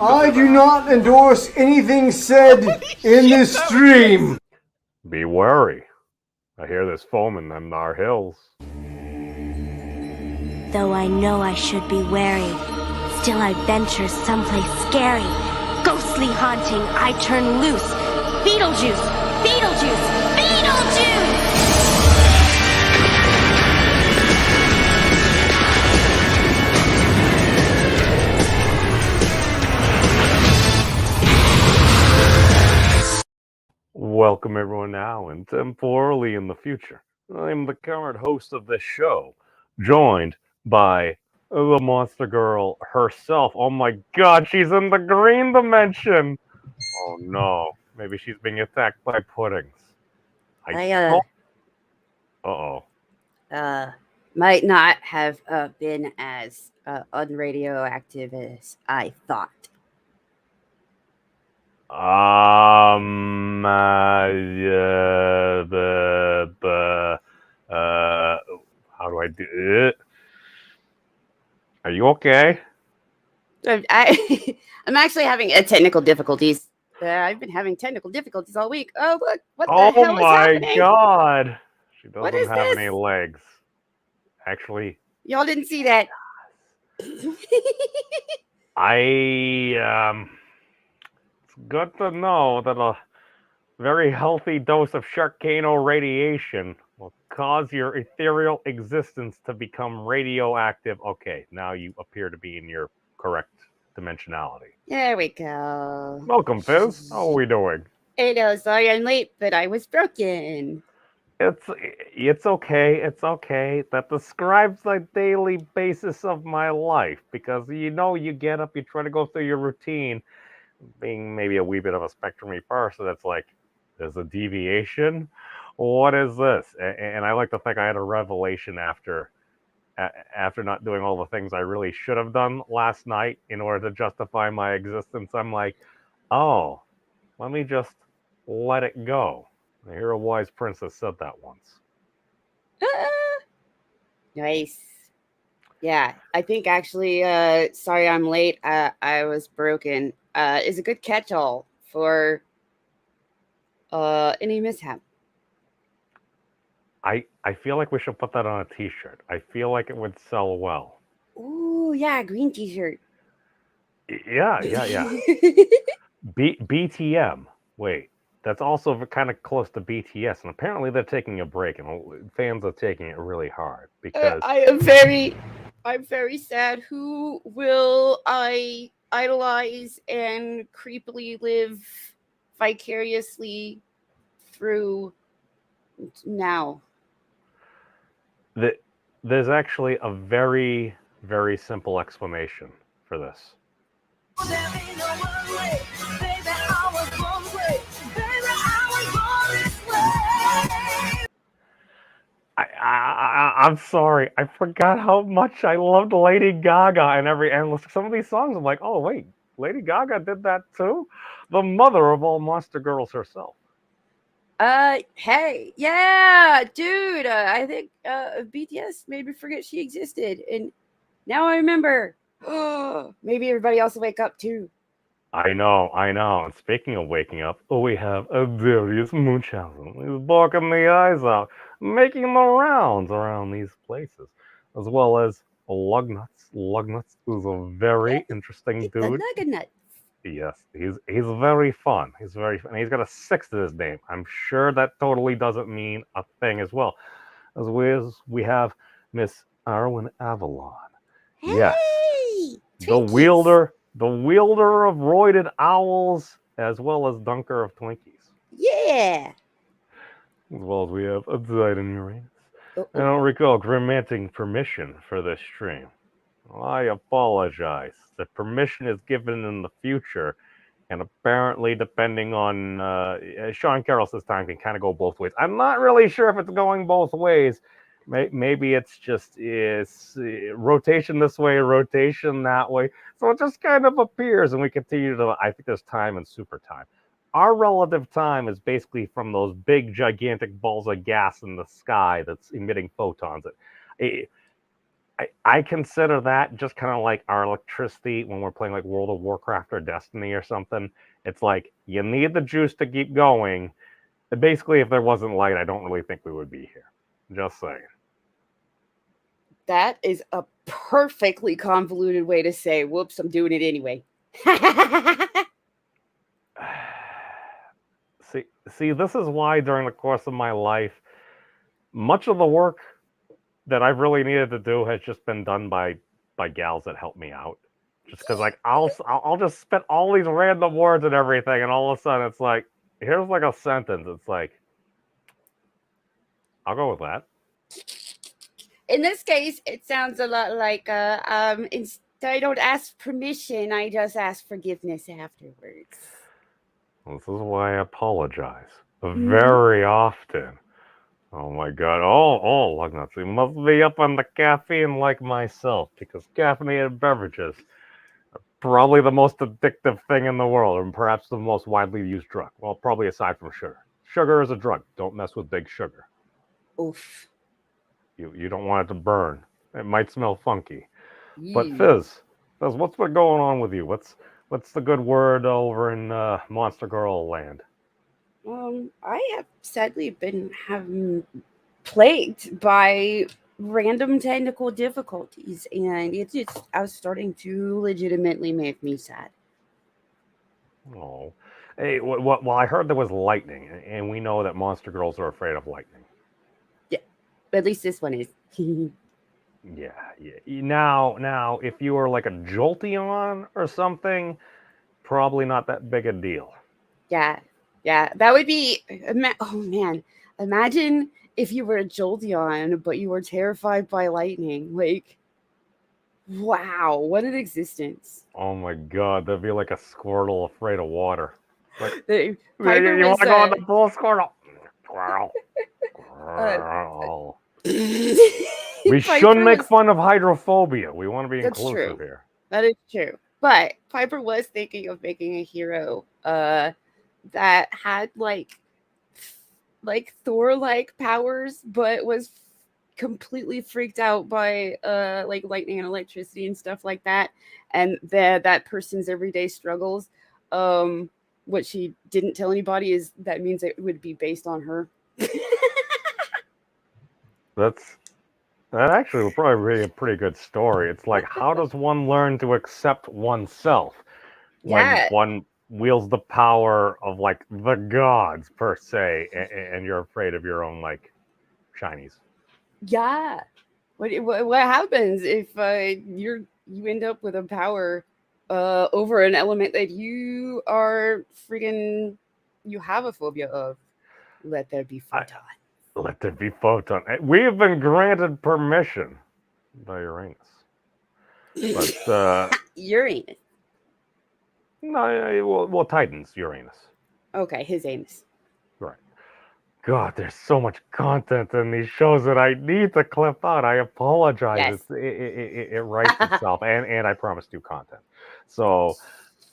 I do not endorse anything said in this stream. Be wary. I hear there's foam in them thar hills. Though I know I should be wary, still I venture someplace scary. Ghostly haunting, I turn loose. Beetlejuice! Beetlejuice! Beetlejuice! Welcome everyone now and temporally in the future. I'm the current host of this show, joined by the monster girl herself. Oh my god, she's in the green dimension! Oh no, maybe she's being attacked by puddings. Uh-oh. Might not have been as unradioactive as I thought. How do I do it? Are you okay? I'm actually having technical difficulties. I've been having technical difficulties all week. Oh, look. What the hell is happening? Oh my god. She What doesn't is have this? any legs. Actually, Y'all didn't see that. it's good to know that a very healthy dose of Sharkano radiation will cause your ethereal existence to become radioactive. Okay, now you appear to be in your correct dimensionality. There we go. Welcome, Fizz. How are we doing? Hey, no, sorry I'm late, but I was broken. It's okay. It's okay. That describes the daily basis of my life because you get up, you try to go through your routine, being maybe a wee bit of a spectrumy person. It's like there's a deviation. What is this? And I like to think I had a revelation after not doing all the things I really should have done last night in order to justify my existence. I'm like, oh, let me just let it go. I hear a wise princess said that once. Nice. Yeah, I think actually, sorry I'm late. I was broken. Is a good catch-all for any mishap. I feel like we should put that on a t-shirt. I feel like it would sell well. Ooh, yeah, green t-shirt. Yeah. BTM. Wait, that's also kind of close to BTS, and apparently they're taking a break, and fans are taking it really hard because I'm very sad. Who will I idolize and creepily live vicariously through now? there's actually a very, very simple explanation for this. I'm sorry. I forgot how much I loved Lady Gaga and some of these songs. I'm like, oh wait, Lady Gaga did that too. The mother of all monster girls herself. Hey, yeah, dude. I think BTS made me forget she existed, and now I remember. Maybe everybody else will wake up too. I know. And speaking of waking up, we have Darius Munchausen. He's barking the eyes out, making the rounds around these places, as well as Lugnuts. Lugnuts is a very interesting The dude. Nugget. Yes, he's very fun. He's very fun. He's got a 6 to his name. I'm sure that totally doesn't mean a thing as well. As we have Miss Arwen Avalon. Yes, Hey, the Twinkies. wielder of roided owls, as well as dunker of Twinkies. Yeah. As well as we have a Titan Uranus. Oh, I don't recall granting permission for this stream. I apologize. The permission is given in the future, and apparently, depending on Sean Carroll says time can kind of go both ways. I'm not really sure if it's going both ways. Maybe it's just rotation this way, rotation that way. So it just kind of appears, and we continue to. I think there's time and super time. Our relative time is basically from those big, gigantic balls of gas in the sky that's emitting photons. I consider that just kind of like our electricity when we're playing like World of Warcraft or Destiny or something. It's like you need the juice to keep going. Basically, if there wasn't light, I don't really think we would be here. Just saying. that is a perfectly convoluted way to say, whoops, I'm doing it anyway. See, this is why during the course of my life, much of the work that I've really needed to do has just been done by gals that help me out. Just because like I'll just spit all these random words and everything, and all of a sudden it's like here's like a sentence. It's like I'll go with that. In this case, it sounds a lot like I don't ask permission, I just ask forgiveness afterwards. This is why I apologize very often. Oh my god. Oh, Lugnuts. You must be up on the caffeine like myself, because caffeinated beverages are probably the most addictive thing in the world, and perhaps the most widely used drug. Well, probably aside from sugar. Sugar is a drug. Don't mess with big sugar. Oof. You don't want it to burn. It might smell funky. But Yee. Fizz, what's been going on with you? What's the good word over in Monster Girl land? I have sadly been plagued by random technical difficulties, and it's just I was starting to legitimately make me sad. Oh, hey, well, I heard there was lightning, and we know that monster girls are afraid of lightning. At least this one is. Yeah. Now, if you were like a Jolteon or something, probably not that big a deal. Yeah, that would be. Oh man, imagine if you were a Jolteon, but you were terrified by lightning. Like, wow, what an existence! Oh my God, that'd be like a Squirtle afraid of water. Like, Piper you want was. to go in the pool, Squirtle? Squirtle. Uh, Squirtle. We shouldn't Piper make was. fun of hydrophobia. We want to be That's inclusive true. here. That is true. But Piper was thinking of making a hero that had like Thor like powers, but was completely freaked out by like lightning and electricity and stuff like that. And that person's everyday struggles. What she didn't tell anybody is that means it would be based on her. That actually would probably be a pretty good story. It's like, how does one learn to accept oneself when Yeah. one wields the power of like the gods per se, and you're afraid of your own like shinies? Yeah. What happens if you end up with a power over an element that you are freaking you have a phobia of? Let there be I- photon. Let there be photon. We have been granted permission by Uranus, but Uranus. no, well, Titan's Uranus. Okay, his anus. Right. God, there's so much content in these shows that I need to clip out. I apologize. Yes. It writes itself, and I promised you content. So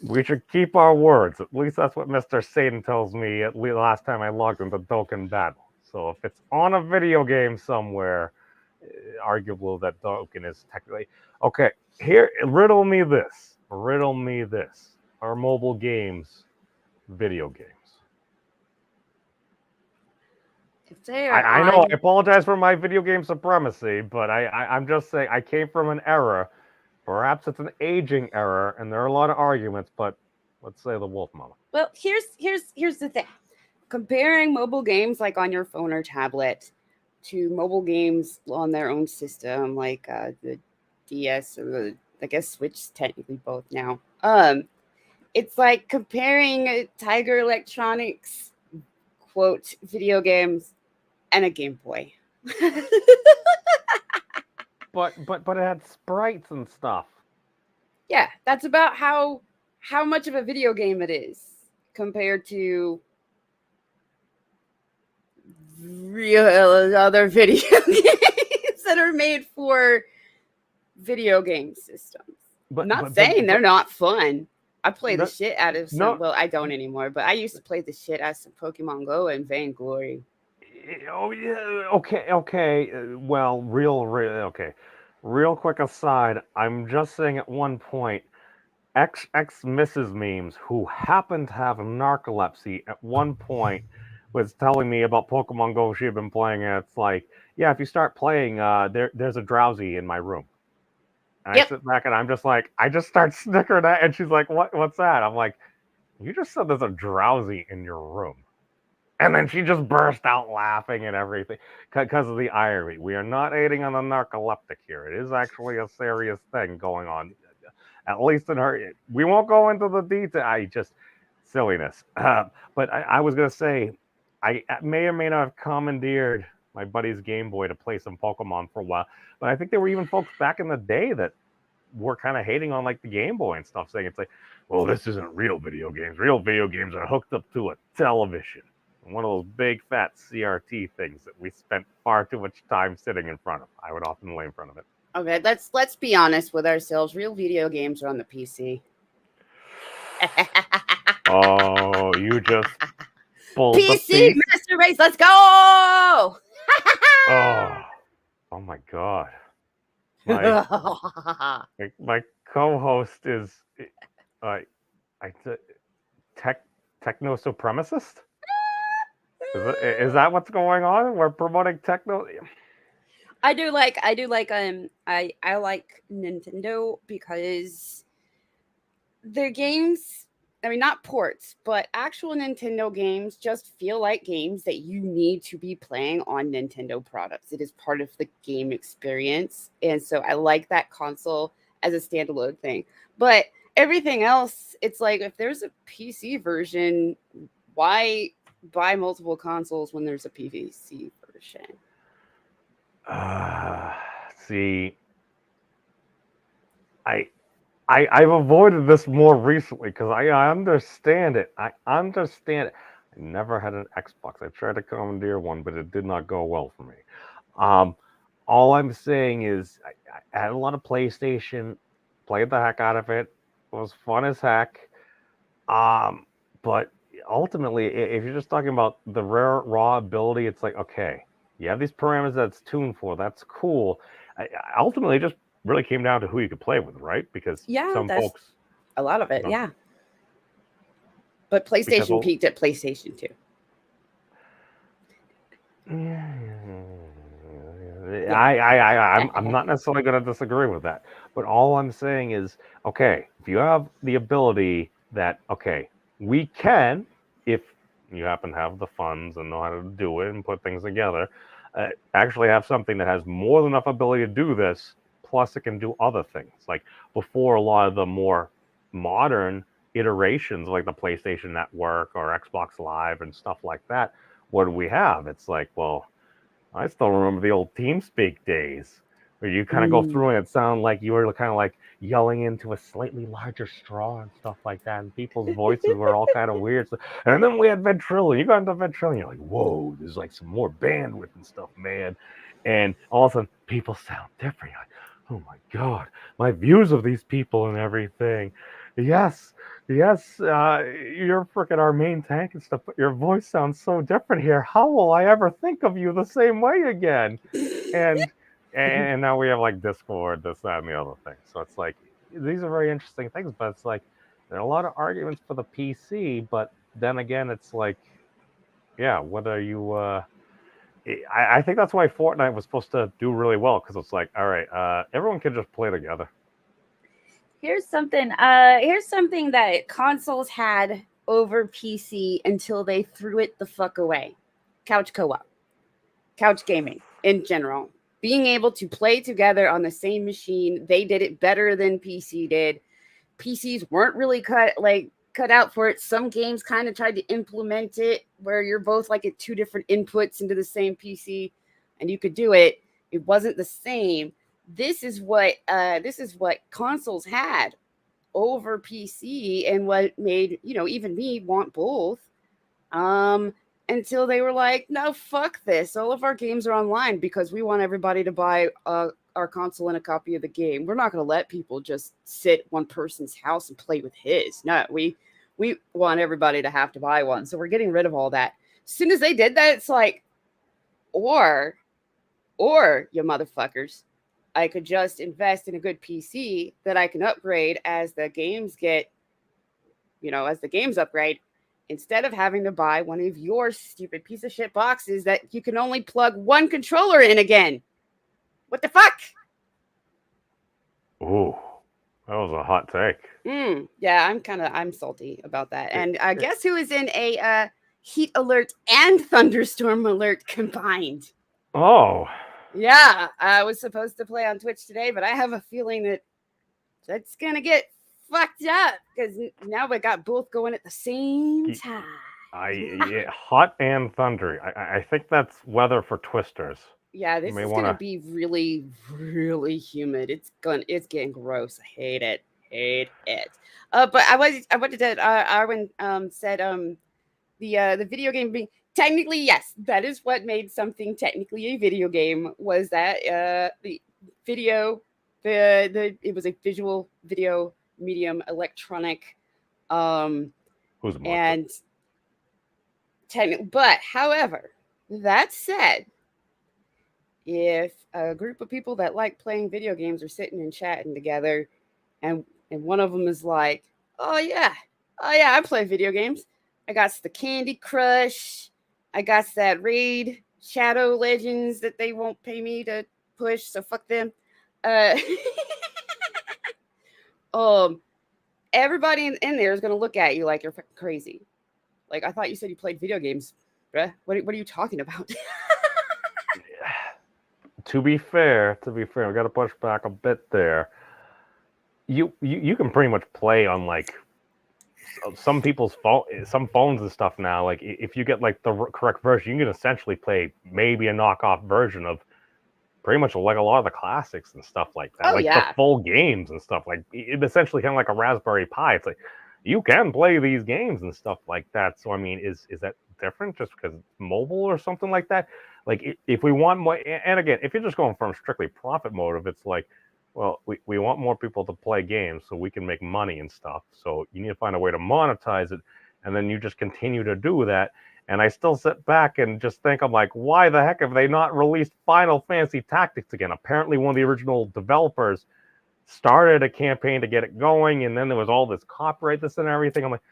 we should keep our words. At least that's what Mr. Satan tells me at least last time I logged into Dokkan Battle. So if it's on a video game somewhere, arguable that Dokkan is technically okay. Here, riddle me this. Riddle me this. Are mobile games video games? If they are I know. on, I apologize for my video game supremacy, but I'm just saying I came from an era. Perhaps it's an aging era, and there are a lot of arguments. But let's say the Wolf Mama. well, here's the thing. Comparing mobile games like on your phone or tablet to mobile games on their own system, like the DS or the I guess Switch, technically both now. It's like comparing Tiger Electronics quote video games and a Game Boy. But it had sprites and stuff. Yeah, that's about how much of a video game it is compared to real other video games that are made for video game systems. But I'm not saying they're not fun. I play the No- shit out of some. no. Well, I don't anymore, but I used to play the shit out of some Pokemon Go and Vainglory. Oh yeah. Okay. Well, okay. Real quick aside. I'm just saying at one point, XX Mrs. Memes, who happened to have narcolepsy at one point, was telling me about Pokemon Go she had been playing, and it's like, yeah, if you start playing, there's a drowsy in my room. And Yep. I sit back and I'm just like, I just start snickering at, and she's like, what's that? I'm like, you just said there's a drowsy in your room. And then she just burst out laughing and everything because of the irony. We are not aiding on the narcoleptic here. It is actually a serious thing going on, at least in her. We won't go into the detail. I just silliness. But I was gonna say, I may or may not have commandeered my buddy's Game Boy to play some Pokemon for a while. But I think there were even folks back in the day that were kind of hating on like the Game Boy and stuff, saying it's like, well, this isn't real video games. Real video games are hooked up to a television. One of those big fat CRT things that we spent far too much time sitting in front of. I would often lay in front of it. Okay, let's be honest with ourselves. Real video games are on the PC. Oh, you just pulled PC the piece. Master Race, let's go! Oh, oh my God. My co-host is techno supremacist. Is that what's going on? We're promoting techno. I do like I like Nintendo because their games I mean, not ports, but actual Nintendo games just feel like games that you need to be playing on Nintendo products. It is part of the game experience. And so I like that console as a standalone thing. But everything else, it's like if there's a PC version, why buy multiple consoles when there's a PC version? See, I've avoided this more recently because I understand it. I understand it. I never had an Xbox. I tried to commandeer one, but it did not go well for me. Um, all I'm saying is I had a lot of PlayStation, played the heck out of it. It was fun as heck. Um, but ultimately, if you're just talking about the rare raw ability, it's like okay, you have these parameters that's tuned for. That's cool. Ultimately, it just really came down to who you could play with, right? Because Yeah, some that's folks, a lot of it. no, Yeah. But because PlayStation peaked at PlayStation 2. Yeah. I'm not necessarily going to disagree with that, but all I'm saying is, okay, if you have the ability that, okay, we can, if you happen to have the funds and know how to do it and put things together, actually have something that has more than enough ability to do this, plus it can do other things. Like before, a lot of the more modern iterations, like the PlayStation Network or Xbox Live and stuff like that, what do we have? It's like, well, I still remember the old TeamSpeak days where you kind of go through and it sounded like you were kind of like yelling into a slightly larger straw and stuff like that, and people's voices were all kind of weird. So, and then we had Ventrilo. You got into Ventrilo, you're like, whoa, there's like some more bandwidth and stuff, man. And all of a sudden, people sound different. You're like, oh my god, my views of these people and everything. Yes, yes, you're freaking our main tank and stuff, but your voice sounds so different here. How will I ever think of you the same way again? And and now we have like Discord, this, that, and the other thing. So it's like these are very interesting things, but it's like there are a lot of arguments for the PC, but then again, it's like, yeah, what are you? I think that's why Fortnite was supposed to do really well because it's like, all right, everyone can just play together. Here's something that consoles had over PC until they threw it the fuck away. Couch co-op. Couch gaming in general. Being able to play together on the same machine, they did it better than PC did. PCs weren't really cut out for it. Some games kind of tried to implement it where you're both like at two different inputs into the same PC and you could do it. It wasn't the same. This is what consoles had over PC and what made, even me want both. Until they were like, no, fuck this. All of our games are online because we want everybody to buy our console and a copy of the game. We're not going to let people just sit at one person's house and play with his. No, we want everybody to have to buy one. So we're getting rid of all that. As soon as they did that, it's like, or you motherfuckers, I could just invest in a good PC that I can upgrade as the games upgrade, instead of having to buy one of your stupid piece of shit boxes that you can only plug one controller in again. What the fuck? Ooh, that was a hot take. Yeah, I'm salty about that. And guess who is in a heat alert and thunderstorm alert combined? Oh, Yeah, I was supposed to play on Twitch today, but I have a feeling that's gonna get fucked up because now we got both going at the same time. hot and thundery. I think that's weather for twisters. Yeah, this You may is wanna- gonna be really, really humid. It's getting gross. I hate it. But I wanted to. Arwen said the video game being technically, yes, that is what made something technically a video game, was that the video, it was a visual video medium, electronic, Who's more? and but however, that said, if a group of people that like playing video games are sitting and chatting together, and one of them is like, oh yeah, I play video games. I got the Candy Crush. I got that Raid Shadow Legends that they won't pay me to push, so fuck them. everybody in there is going to look at you like you're fucking crazy. Like, I thought you said you played video games, bruh. What are you talking about? To be fair, we got to push back a bit there. You can pretty much play on like some people's some phones and stuff now. Like if you get like the correct version, you can essentially play maybe a knockoff version of pretty much like a lot of the classics and stuff like that. Oh, like yeah. the full games and stuff. Like it essentially kind of like a Raspberry Pi. It's like you can play these games and stuff like that. So I mean, is that different just because it's mobile or something like that? Like if we want more, and again, if you're just going from strictly profit motive, it's like, well, we want more people to play games so we can make money and stuff. So you need to find a way to monetize it, and then you just continue to do that. And I still sit back and just think, I'm like, why the heck have they not released Final Fantasy Tactics again? Apparently, one of the original developers started a campaign to get it going, and then there was all this copyright, this and everything. I'm like,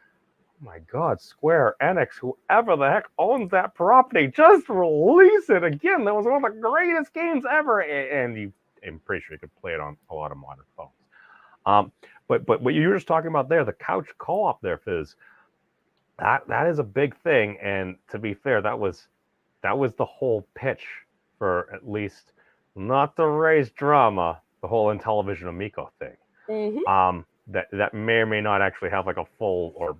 oh my God, Square Enix, whoever the heck owns that property, just release it again. That was one of the greatest games ever. And I'm pretty sure you could play it on a lot of modern phones. But what you were just talking about there, the couch co-op there, Fizz, that is a big thing. And to be fair, that was the whole pitch for at least not to raise drama, the whole Intellivision Amico thing. Mhm. That may or may not actually have like a full or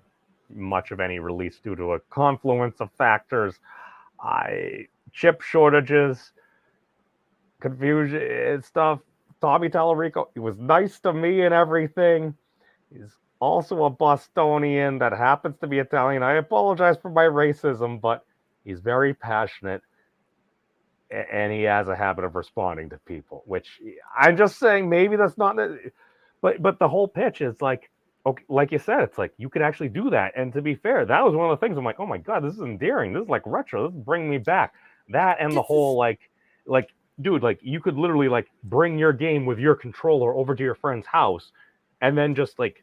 much of any release due to a confluence of factors, chip shortages, confusion and stuff. Tommy Tallarico, he was nice to me and everything. He's also a Bostonian that happens to be Italian. I apologize for my racism, but he's very passionate and he has a habit of responding to people, which I'm just saying maybe that's not, but the whole pitch is like, okay, like you said, it's like you could actually do that. And to be fair, that was one of the things I'm like, oh my God, this is endearing. This is like retro. This is bringing me back. That and the This whole is- like, dude, like you could literally like bring your game with your controller over to your friend's house and then just like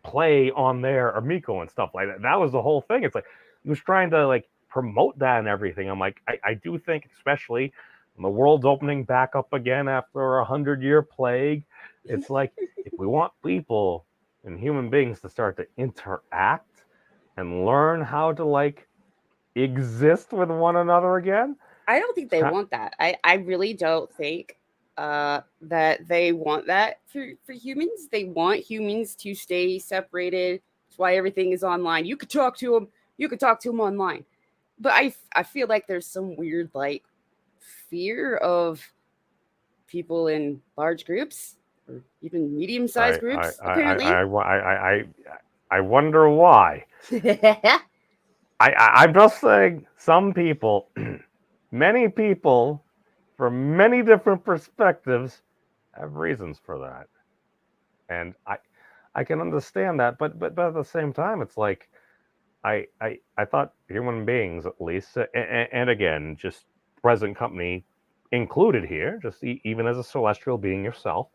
play on their Amico and stuff like that. That was the whole thing. It's like he was trying to like promote that and everything. I'm like, I do think, especially when the world's opening back up again after 100-year plague, it's like if we want people and human beings to start to interact and learn how to like exist with one another again. I don't think they want that. I really don't think that they want that for humans. They want humans to stay separated. That's why everything is online. You could talk to them. You could talk to them online. But I feel like there's some weird like fear of people in large groups or even medium-sized groups. Apparently, I wonder why. I'm just saying some people, many people from many different perspectives have reasons for that. And I can understand that, but at the same time, it's like I thought human beings, at least, and again, just present company included here, just even as a celestial being yourself,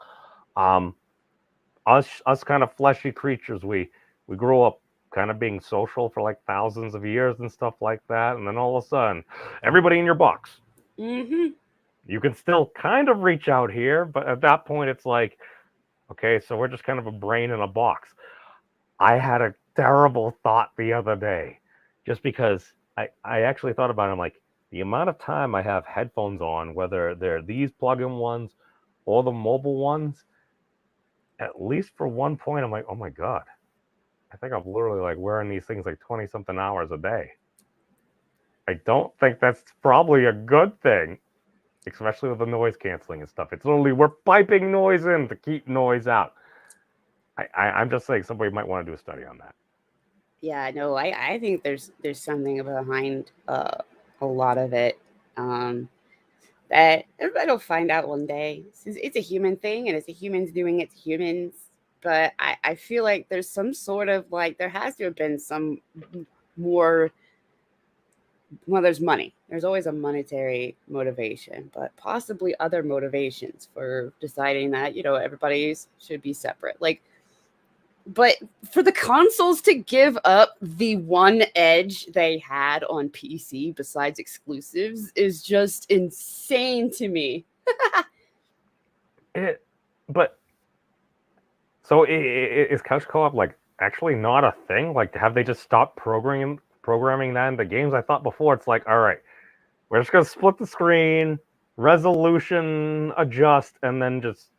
us kind of fleshy creatures, we grow up kind of being social for like thousands of years and stuff like that, and then all of a sudden, everybody in your box. mm-hmm. You can still kind of reach out here, but at that point, it's like, okay, so we're just kind of a brain in a box. I had a terrible thought the other day, just because I actually thought about it. I'm like, the amount of time I have headphones on, whether they're these plug-in ones or the mobile ones, at least for one point, I'm like, oh my God, I think I'm literally like wearing these things like 20 something hours a day. I don't think that's probably a good thing, especially with the noise canceling and stuff. It's literally, we're piping noise in to keep noise out. I'm just saying somebody might want to do a study on that. Yeah, no, I think there's something behind a lot of it that everybody will find out one day. It's a human thing, and it's a humans doing it to humans. But I feel like there's some sort of like there has to have been some more. Well, there's money. There's always a monetary motivation, but possibly other motivations for deciding that everybody should be separate. Like, but for the consoles to give up the one edge they had on PC besides exclusives is just insane to me. But So is couch co-op like actually not a thing? Like, have they just stopped programming that into games? I thought before it's like, all right, we're just gonna split the screen, resolution adjust, and then just.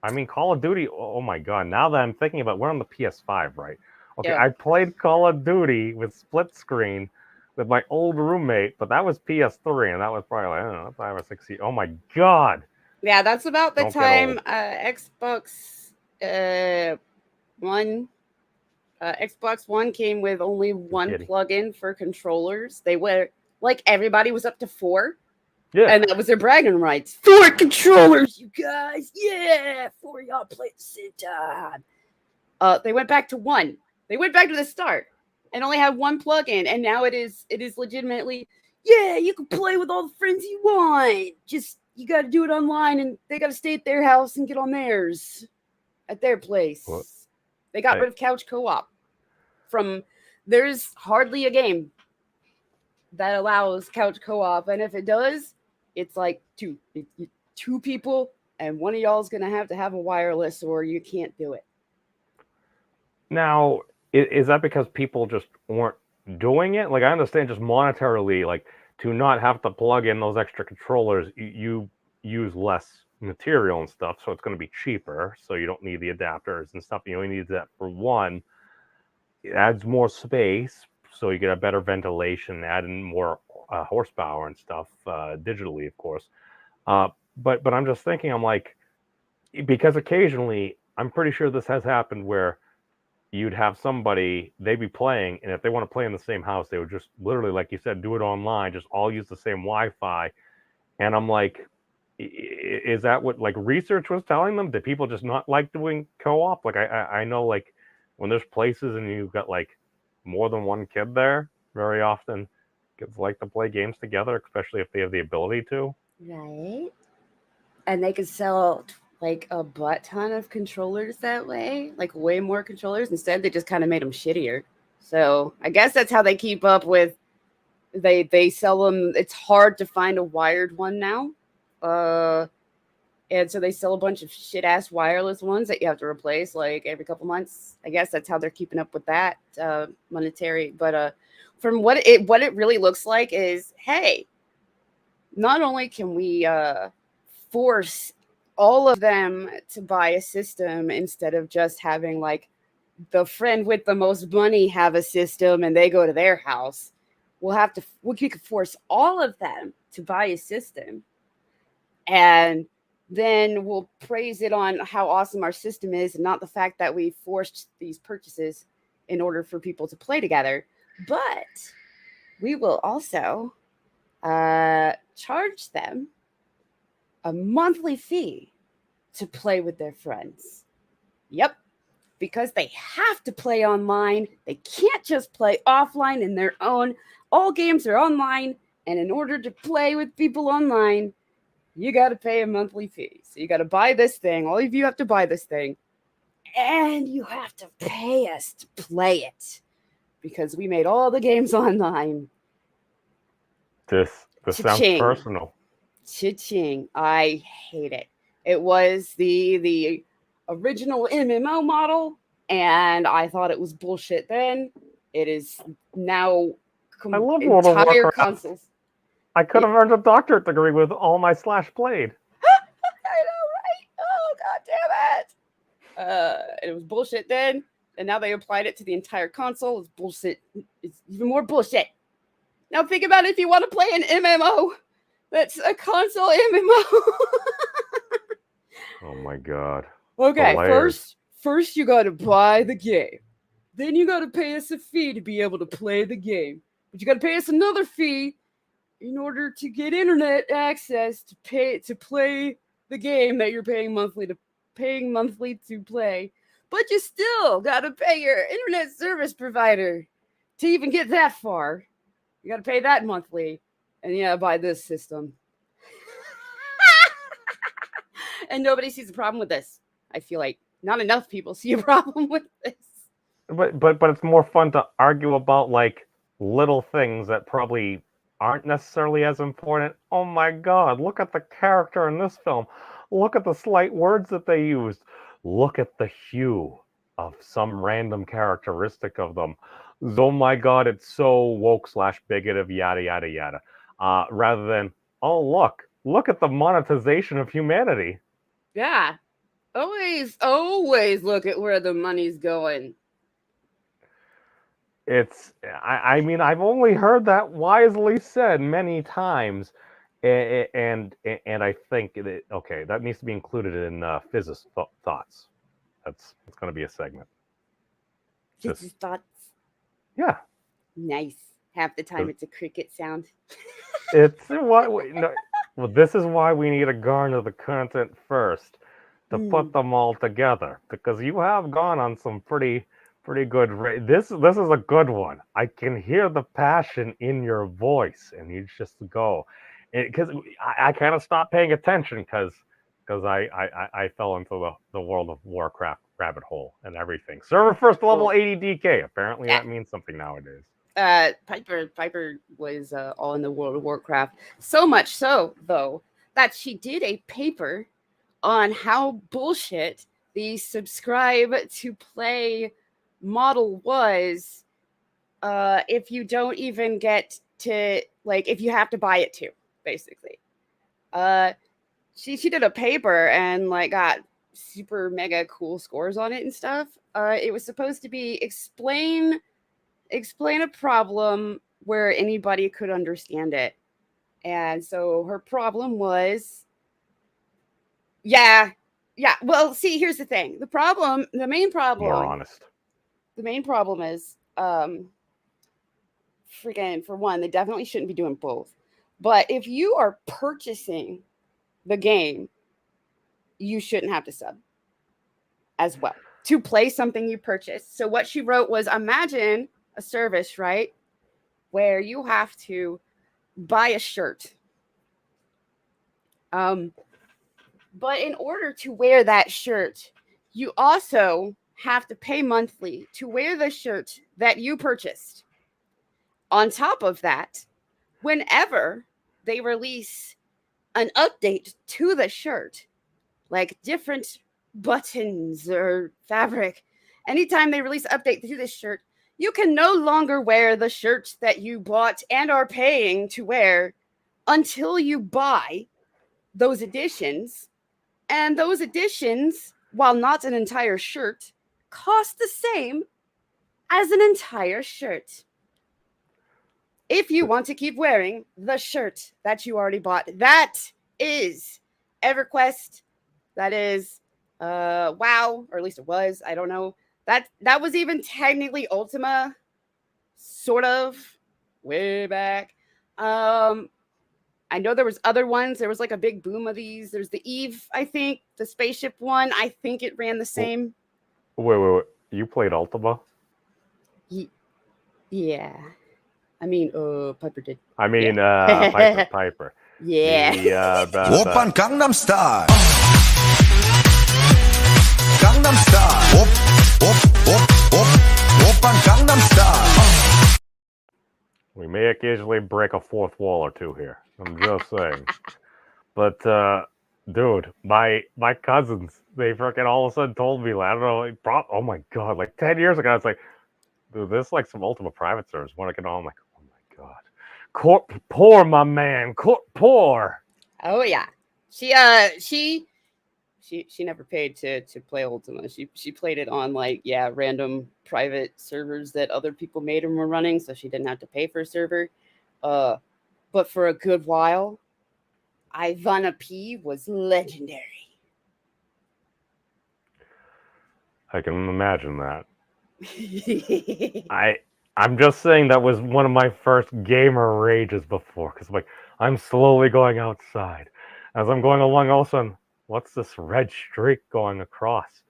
I mean, Call of Duty. Oh my god! Now that I'm thinking about, we're on the PS5, right? Okay, Yeah. I played Call of Duty with split screen with my old roommate, but that was PS3, and that was probably like, I don't know, 5 or 6 years. Oh my god! Yeah, that's about the Don't get time old. Xbox One. Xbox One came with only one Giddy. plug-in for controllers. They were like everybody was up to 4, Yeah. and that was their bragging rights. 4 controllers, you guys! Yeah, 4 of y'all play at the same time. They went back to 1. They went back to the start and only had 1 plug-in, and now it is legitimately, yeah, you can play with all the friends you want. Just you got to do it online, and they got to stay at their house and get on theirs at their place. What? They got Hey. rid of couch co-op. There's hardly a game that allows couch co-op, and if it does, it's like 2 people, and one of y'all's gonna have to have a wireless, or you can't do it. Now, is that because people just weren't doing it? Like, I understand just monetarily, like, to not have to plug in those extra controllers, you use less material and stuff, so it's going to be cheaper. So you don't need the adapters and stuff. You only need that for one. It adds more space, so you get a better ventilation, add in more horsepower and stuff digitally, of course. But I'm just thinking, I'm like, because occasionally, I'm pretty sure this has happened where you'd have somebody, they'd be playing, and if they want to play in the same house, they would just literally, like you said, do it online, just all use the same Wi-Fi. And I'm like, is that what like research was telling them? Did people just not like doing co-op? Like I know, like when there's places and you've got like more than one kid there, very often kids like to play games together, especially if they have the ability to. Right. And they could sell like a butt ton of controllers that way, like way more controllers. Instead, they just kind of made them shittier. So I guess that's how they keep up with. They sell them. It's hard to find a wired one now, and so they sell a bunch of shit ass wireless ones that you have to replace like every couple months. I guess that's how they're keeping up with that monetary. But from what it really looks like is, hey, not only can we force all of them to buy a system instead of just having like the friend with the most money have a system and they go to their house. We could force all of them to buy a system, and then we'll praise it on how awesome our system is and not the fact that we forced these purchases in order for people to play together. But we will also charge them a monthly fee to play with their friends. Yep, because they have to play online. They can't just play offline in their own. All games are online, and in order to play with people online, you got to pay a monthly fee. So you got to buy this thing. All of you have to buy this thing, and you have to pay us to play it because we made all the games online. This sounds Cha-ching. personal. Cha-ching. I hate it. It was the original MMO model, and I thought it was bullshit then. It is now I love World of entire Warcraft. consoles. I could have earned a doctorate degree with all my Slash played. I know, right? Oh, god damn it. It was bullshit then, and now they applied it to the entire console. It's bullshit. It's even more bullshit. Now think about it, if you want to play an MMO, that's a console MMO. Oh my god. Okay, The layers. first you gotta buy the game. Then you gotta pay us a fee to be able to play the game. But you gotta pay us another fee in order to get internet access to play the game that you're paying monthly to play. But you still gotta pay your internet service provider to even get that far. You gotta pay that monthly. And yeah, buy this system. And nobody sees a problem with this. I feel like not enough people see a problem with this. But it's more fun to argue about like little things that probably aren't necessarily as important. Oh my god, look at the character in this film. Look at the slight words that they used. look at the hue of some random characteristic of them. Oh my god, it's so woke slash bigoted, yada yada yada. Rather than, oh look at the monetization of humanity. Yeah. Always look at where the money's going. I mean, I've only heard that wisely said many times, and I think okay, that needs to be included in Fizz's thoughts. That's going to be a segment. Just Just thoughts. yeah, Nice. Half the time it's a cricket sound. it's what no, well, this is why we need to garner the content first to put them all together, because you have gone on some pretty good this is a good one. I can hear the passion in your voice, and you just go, because I kind of stopped paying attention because I fell into the World of Warcraft rabbit hole and everything. Server first level Cool. 80 DK. Apparently Yeah. that means something nowadays. Piper was all in the World of Warcraft. So much so, though, that she did a paper on how bullshit the subscribe to play model was, if you don't even get to, like, if you have to buy it too, basically. She did a paper and like got super mega cool scores on it and stuff. It was supposed to be explain a problem where anybody could understand it. And so her problem was, yeah. Well, see, here's the thing. The main problem More honest. Is, freaking, for one, they definitely shouldn't be doing both. But if you are purchasing the game, you shouldn't have to sub as well to play something you purchased. So what she wrote was, imagine a service, right, where you have to buy a shirt. But in order to wear that shirt, you also have to pay monthly to wear the shirt that you purchased. On top of that, whenever they release an update to the shirt, like different buttons or fabric, anytime they release an update to this shirt, you can no longer wear the shirt that you bought and are paying to wear until you buy those editions. And those editions, while not an entire shirt, cost the same as an entire shirt. If you want to keep wearing the shirt that you already bought, that is EverQuest. That is WoW, or at least it was. I don't know. That was even technically Ultima, sort of, way back. I know there was other ones. There was like a big boom of these. There's the Eve, I think, the spaceship one. I think it ran the same. Wait. You played Ultima? Yeah. I mean, Piper did. I mean, Piper. Yeah. 오빤 강남 스타일 강남 스타일 오빤 강남 스타일 We may occasionally break a fourth wall or two here. I'm just saying. But, dude, my cousins, they freaking all of a sudden told me, I don't know, oh my god, like 10 years ago, I was like, dude, this is like some Ultima private servers. Want to get on? I'm like, oh my god. Corp poor, my man. Corp poor. Oh yeah. She never paid to play Ultima. She played it on like, yeah, random private servers that other people made and were running, so she didn't have to pay for a server. But for a good while, Ivana P was legendary. I can imagine that. I'm just saying that was one of my first gamer rages before, because like I'm slowly going outside. As I'm going along, all of a sudden, what's this red streak going across?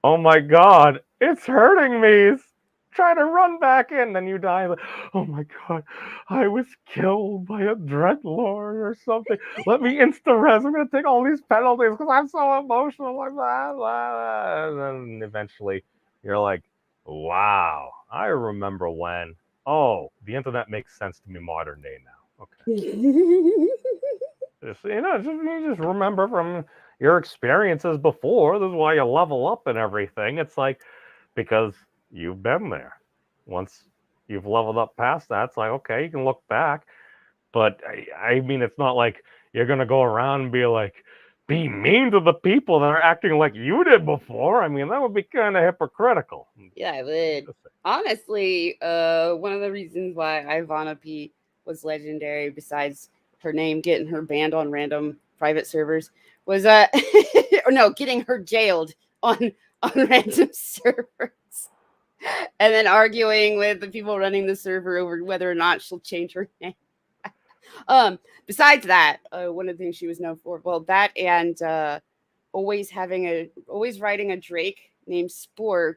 Oh my god, it's hurting me. It's trying to run back in, then you die. Like, oh my god, I was killed by a dreadlord or something. Let me insta-res. I'm gonna take all these penalties because I'm so emotional. Like blah, blah, blah. And then eventually you're like, wow, I remember when. Oh, the internet makes sense to me modern day now. Okay. You just remember from your experiences before. This is why you level up and everything. It's like, because you've been there. Once you've leveled up past that, it's like, okay, you can look back. But I mean, it's not like you're gonna go around and be mean to the people that are acting like you did before. I mean, that would be kind of hypocritical. Yeah, I would. Honestly, one of the reasons why Ivana P was legendary, besides her name getting her banned on random private servers, was or no, getting her jailed on random servers, and then arguing with the people running the server over whether or not she'll change her name. Besides that, one of the things she was known for, well, that and always writing a Drake named Spork,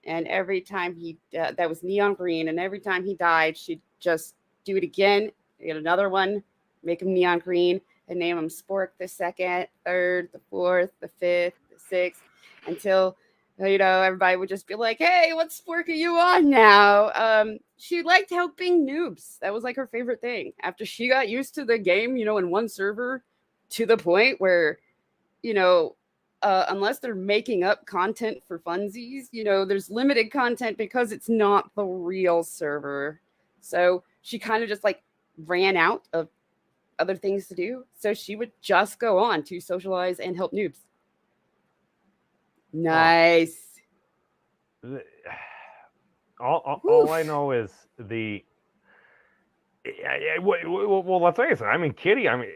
and every time he that was neon green, and every time he died, she'd just do it again, get another one, make him neon green, and name him Spork the second, third, the fourth, the fifth, the sixth, until everybody would just be like, "Hey, what Spork are you on now?" She liked helping noobs. That was like her favorite thing. After she got used to the game, in one server, to the point where, unless they're making up content for funsies, there's limited content because it's not the real server. So she kind of just like ran out of other things to do. So she would just go on to socialize and help noobs. Nice. All I know is well, let's face it. I mean, Kitty. I mean,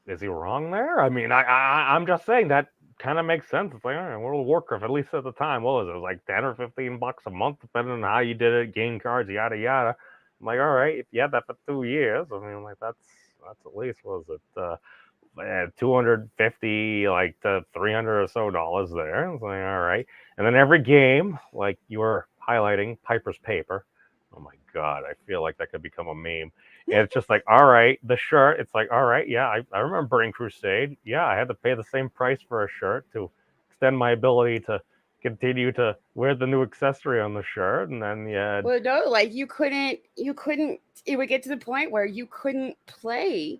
is he wrong there? I mean, I'm just saying that kind of makes sense. It's like, all right, World of Warcraft, at least at the time, what was it? It was like $10 or $15 a month, depending on how you did it, gain cards, yada yada. I'm like, all right, if you had that for 2 years, I mean, like that's at least, what was it? $250 like to $300 or so there. It's like, all right. And then every game, like you were highlighting Piper's Paper. Oh my god, I feel like that could become a meme. And it's just like, all right, the shirt, it's like, all right, yeah, I remember Burning Crusade. Yeah, I had to pay the same price for a shirt to extend my ability to continue to wear the new accessory on the shirt. And then Well, no, like you couldn't, it would get to the point where you couldn't play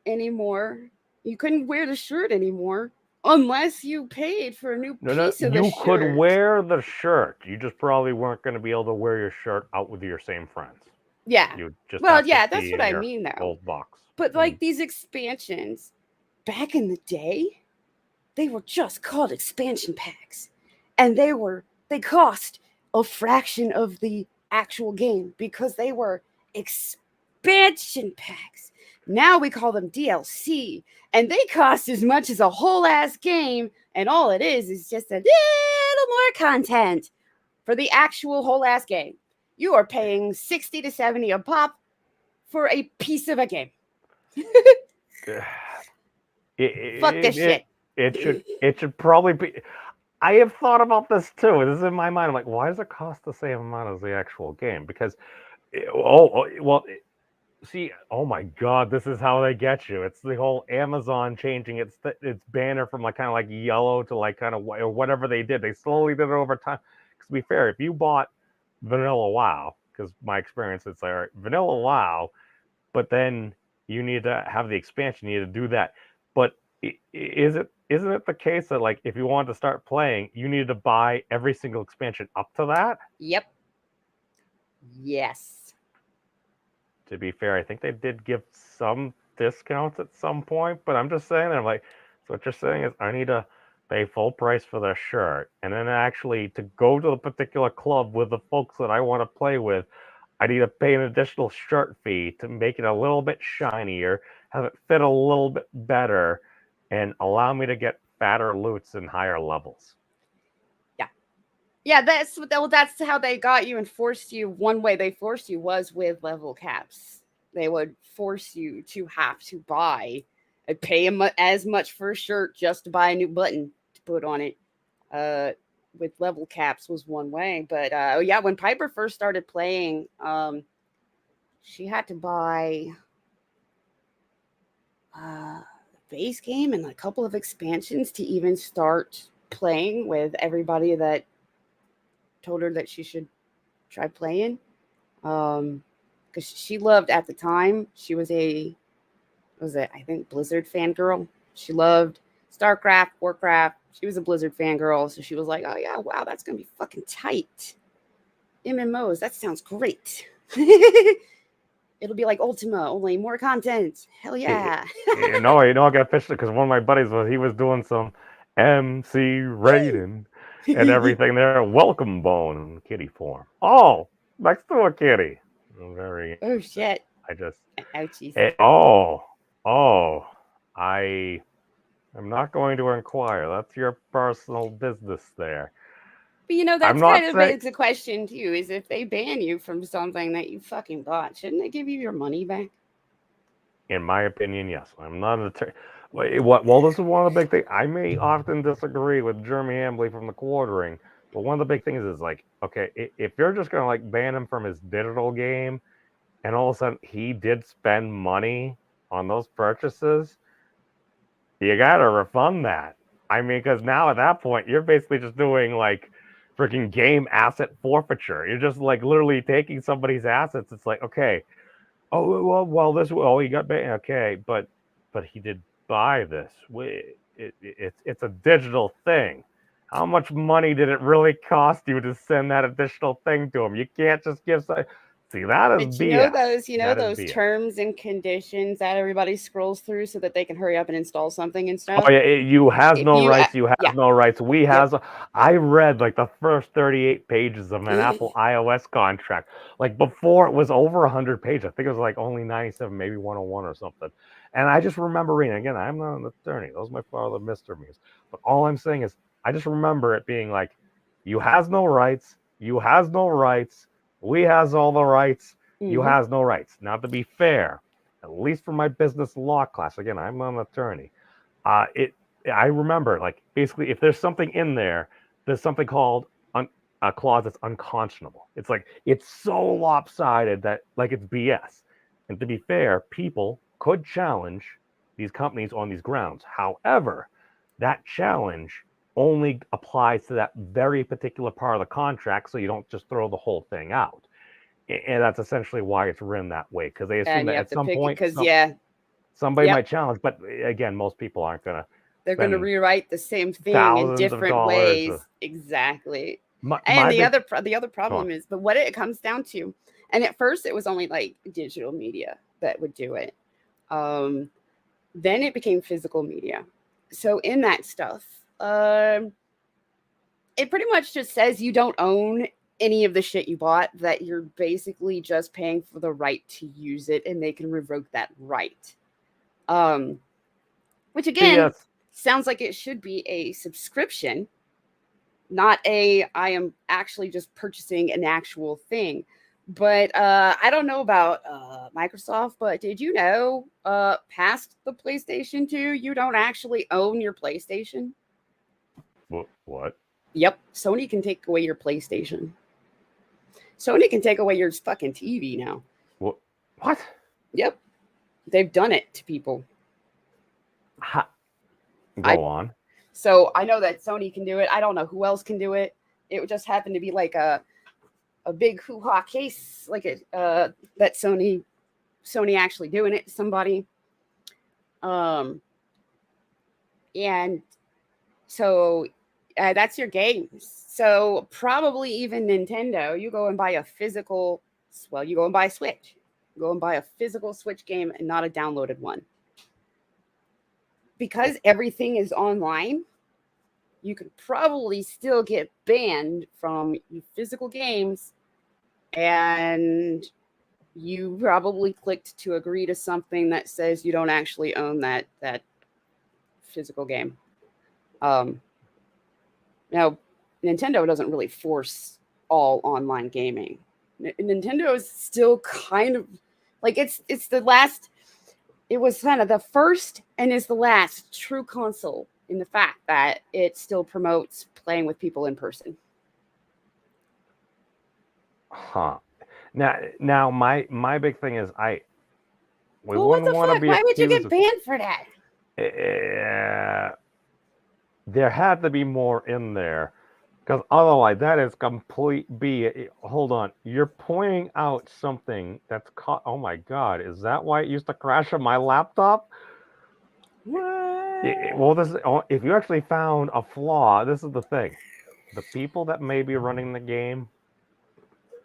anymore. You couldn't wear the shirt anymore unless you paid for a new piece of the you shirt. could wear the shirt. You just probably weren't going to be able to wear your shirt out with your same friends. Yeah. You just Well, have to yeah, that's be what in I your mean, though. old box. But like these expansions, back in the day, they were just called expansion packs, and they cost a fraction of the actual game because they were expansion packs. Now we call them DLC, and they cost as much as a whole ass game, and all it is just a little more content for the actual whole ass game. You are paying 60 to 70 a pop for a piece of a game. Fuck this shit. It should probably be. I have thought about this too. This is in my mind. I'm like, why does it cost the same amount as the actual game? Because, see, oh my god, this is how they get you. It's the whole Amazon changing its banner from like kind of like yellow to like kind of or whatever they did. They slowly did it over time. Because to be fair, if you bought Vanilla WoW, because my experience, it's like, all right, Vanilla WoW, but then you need to have the expansion. You need to do that. But isn't it the case that like if you wanted to start playing, you needed to buy every single expansion up to that? Yep. Yes. To be fair, I think they did give some discounts at some point, but I'm just saying, I'm like, so what you're saying is I need to pay full price for the shirt, and then actually to go to the particular club with the folks that I want to play with, I need to pay an additional shirt fee to make it a little bit shinier, have it fit a little bit better, and allow me to get fatter loots and higher levels. Yeah, that's how they got you and forced you. One way they forced you was with level caps. They would force you to have to buy and pay as much for a shirt just to buy a new button to put on it. With level caps was one way, but yeah, when Piper first started playing, she had to buy the base game and a couple of expansions to even start playing with everybody that told her that she should try playing. Because she loved, at the time, she was I think Blizzard fangirl. She loved StarCraft, Warcraft. She was a Blizzard fangirl, so she was like, "Oh yeah, wow, that's gonna be fucking tight." MMOs, that sounds great. It'll be like Ultima, only more content. Hell yeah. I got pissed because one of my buddies was doing some MC raiding and everything there. Welcome bone in kitty form. Oh, next to a kitty. Very. Oh shit. I just. Ouchies. I am not going to inquire. That's your personal business there. But you know, I'm that's not kind of saying- begs the question too, is if they ban you from something that you fucking bought, shouldn't they give you your money back? In my opinion, yes. I'm not an attorney. Well, this is one of the big things. I may often disagree with Jeremy Hambley from the Quartering, but one of the big things is like, okay, if you're just gonna like ban him from his digital game, and all of a sudden he did spend money on those purchases, you gotta refund that. I mean, because now at that point, you're basically just doing like freaking game asset forfeiture. You're just like literally taking somebody's assets. It's like, okay, he got banned. Okay, but he did buy this. It's a digital thing. How much money did it really cost you to send that additional thing to him? You can't just give. See, that is But BS. you know That is those BS. terms and conditions that everybody scrolls through so that they can hurry up and install something and stuff. Oh yeah, you has If no you- rights. You have yeah. no rights. We has. I read like the first 38 pages of an Apple iOS contract. Like before, it was over 100 pages. I think it was like only 97, maybe 101 or something. And I just remember reading. Again, I'm not an attorney. Those my father, Mr. Muse. But all I'm saying is, I just remember it being like, you has no rights. You has no rights. We has all the rights. You Mhm. has no rights. Now, to be fair, at least for my business law class, again, I'm not an attorney. I remember, like, basically, if there's something in there, there's something called a clause that's unconscionable. It's like, it's so lopsided that, like, it's BS. And to be fair, people could challenge these companies on these grounds. However, that challenge only applies to that very particular part of the contract, so you don't just throw the whole thing out. And that's essentially why it's written that way, because they assume And that you have at to some pick it point because somebody Yep. might challenge. But again, most people aren't gonna. they're going to spend rewrite the same thing in thousands of different dollars ways. of- Exactly. My And the big- other problem is, but what it comes down to, and at first it was only like digital media that would do it. Then it became physical media. So in that stuff, it pretty much just says you don't own any of the shit you bought, that you're basically just paying for the right to use it, and they can revoke that right. Which again Yes. sounds like it should be a subscription, not I am actually just purchasing an actual thing. But I don't know about Microsoft, but did you know past the PlayStation 2, you don't actually own your PlayStation? What? Yep. Sony can take away your PlayStation. Sony can take away your fucking TV now. What? Yep. They've done it to people. Go on. So I know that Sony can do it. I don't know who else can do it. It would just happen to be like a big hoo-ha case, like that Sony actually doing it to somebody. And so that's your games. So probably even Nintendo, you go and buy a physical, you go and buy a Switch. You go and buy a physical Switch game and not a downloaded one. Because everything is online, you could probably still get banned from physical games, and you probably clicked to agree to something that says you don't actually own that physical game. Now, Nintendo doesn't really force all online gaming. Nintendo is still kind of like it's the last. It was kind of the first and is the last true console in the fact that it still promotes playing with people in person. Huh. Now my big thing is we Well, what wouldn't the want to fuck? be Why would you accused get of- banned for that? There had to be more in there, because otherwise that is complete B. Hold on, you're pointing out something that's oh my god, is that why it used to crash on my laptop? Well, if you actually found a flaw, this is the thing. The people that may be running the game,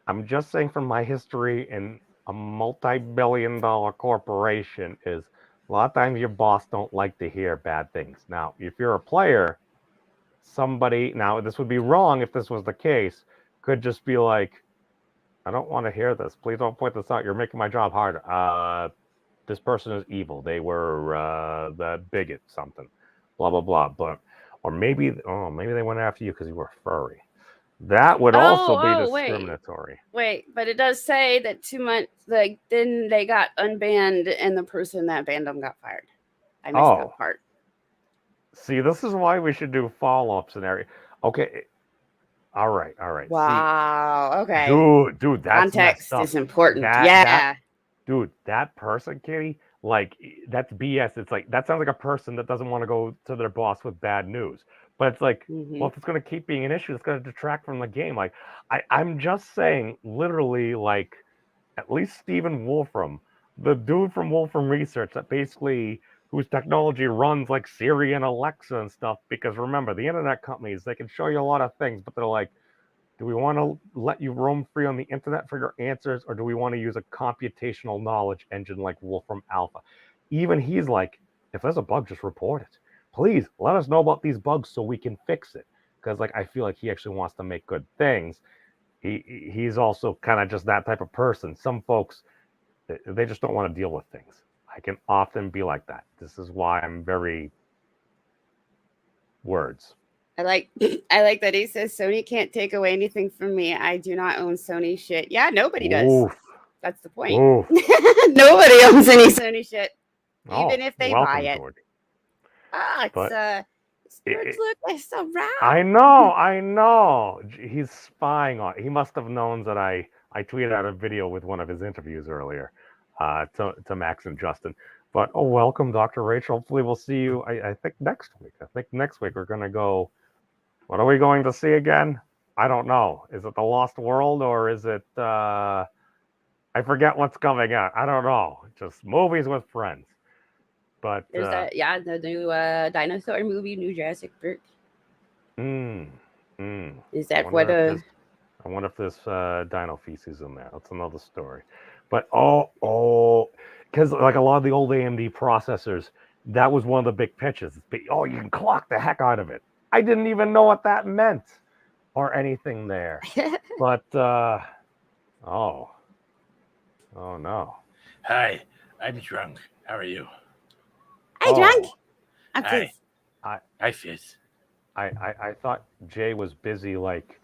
I'm just saying from my history in a multi-billion-dollar corporation, is a lot of times your boss don't like to hear bad things. Now, if you're a player, somebody, now this would be wrong if this was the case, could just be like, I don't want to hear this. Please don't point this out. You're making my job harder. This person is evil. They were the bigot, something, blah blah blah. But or maybe they went after you because you were furry. That would also be discriminatory. Wait, but it does say that 2 months, like, then they got unbanned and the person that banned them got fired. I missed that part. See, this is why we should do follow-up scenario. Okay. All right. Wow. See, Okay. dude, that's Context messed up. is important. Yeah. Dude, that person, Kitty, like that's BS. It's like that sounds like a person that doesn't want to go to their boss with bad news. But it's like, well, if it's going to keep being an issue, it's going to detract from the game. Like, I'm just saying, literally, like, at least Stephen Wolfram, the dude from Wolfram Research, that basically whose technology runs like Siri and Alexa and stuff. Because remember, the internet companies, they can show you a lot of things, but they're like, do we want to let you roam free on the internet for your answers, or do we want to use a computational knowledge engine like Wolfram Alpha? Even he's like, if there's a bug, just report it. Please let us know about these bugs so we can fix it. Because like I feel like he actually wants to make good things. He's also kind of just that type of person. Some folks, they just don't want to deal with things. I can often be like that. This is why I'm very words. I like that he says Sony can't take away anything from me. I do not own Sony shit. Yeah, nobody does. Oof. That's the point. Oof. Nobody owns any Sony shit, even if they welcome, buy it. George. It's spirits look like so round. I know. He's spying on. He must have known that I tweeted out a video with one of his interviews earlier, to Max and Justin. But welcome, Dr. Rachel. Hopefully, we'll see you. I think next week. I think next week we're gonna go. What are we going to see again? I don't know. Is it The Lost World or is it? I forget what's coming out. I don't know. Just movies with friends. But There's the new dinosaur movie, New Jurassic Park. Is that I what wonder if this dino feces in there. That's another story. But because like a lot of the old AMD processors, that was one of the big pitches. You can clock the heck out of it. I didn't even know what that meant or anything there. But oh no. Hi, I'm drunk. How are you? Hi, drunk. I'm Hi. Fizz. Hi, Fizz. I thought Jay was busy like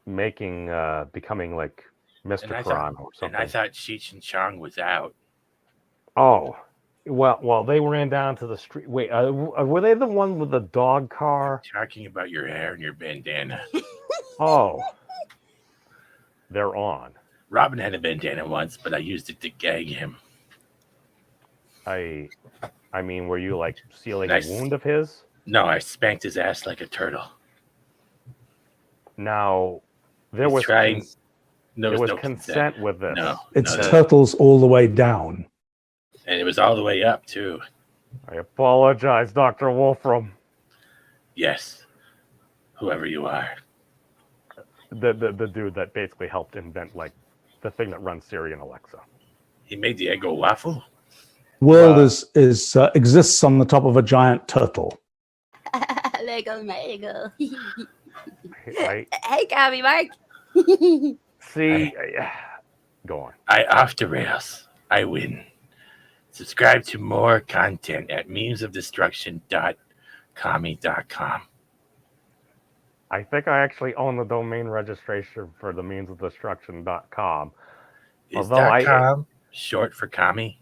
becoming like Mr. Kron or something. And I thought Cheech and Chong was out. Oh, well, they ran down to the street. Wait, were they the one with the dog car? Talking about your hair and your bandana. Oh, they're on. Robin had a bandana once, but I used it to gag him. I mean, were you like sealing a wound of his? No, I spanked his ass like a turtle. Now, there was consent with this. No, it's turtles all the way down. And it was all the way up, too. I apologize, Dr. Wolfram. Yes. Whoever you are. The dude that basically helped invent, like, the thing that runs Siri and Alexa. He made the Eggo waffle? World exists on the top of a giant turtle. Lego Mego. Hey, Gabby, Mark. See, go on. I off the rails. I win. Subscribe to more content at memesofdestruction.commie.com. I think I actually own the domain registration for the memesofdestruction.com. Is .com short for commie?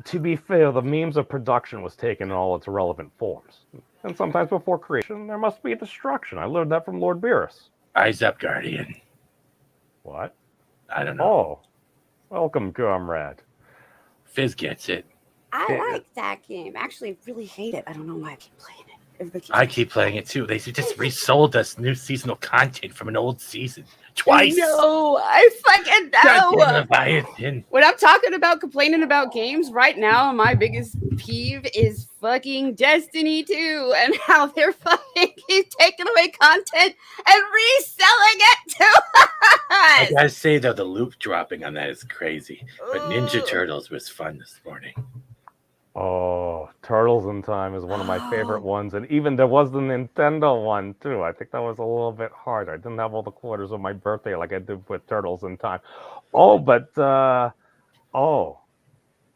To be fair, the memes of production was taken in all its relevant forms. And sometimes before creation, there must be destruction. I learned that from Lord Beerus. Eyes up, Guardian. What? I don't know. Oh, welcome, comrade. Fizz gets it. I like that game. Actually, really hate it. I don't know why I keep playing it. I keep playing it too. They just resold us new seasonal content from an old season twice. No, I fucking know. Goddamn Leviathan. When I'm talking about complaining about games right now, my biggest peeve is fucking Destiny 2 and how they're fucking keep taking away content and reselling it to I us. gotta say though, the loop dropping on that is crazy. But Ninja Ugh. Turtles was fun this morning. Oh, Turtles in Time is one of my favorite Oh. ones, and even there was the Nintendo one too. I think that was a little bit hard. I didn't have all the quarters of my birthday like I did with Turtles in Time. Oh, but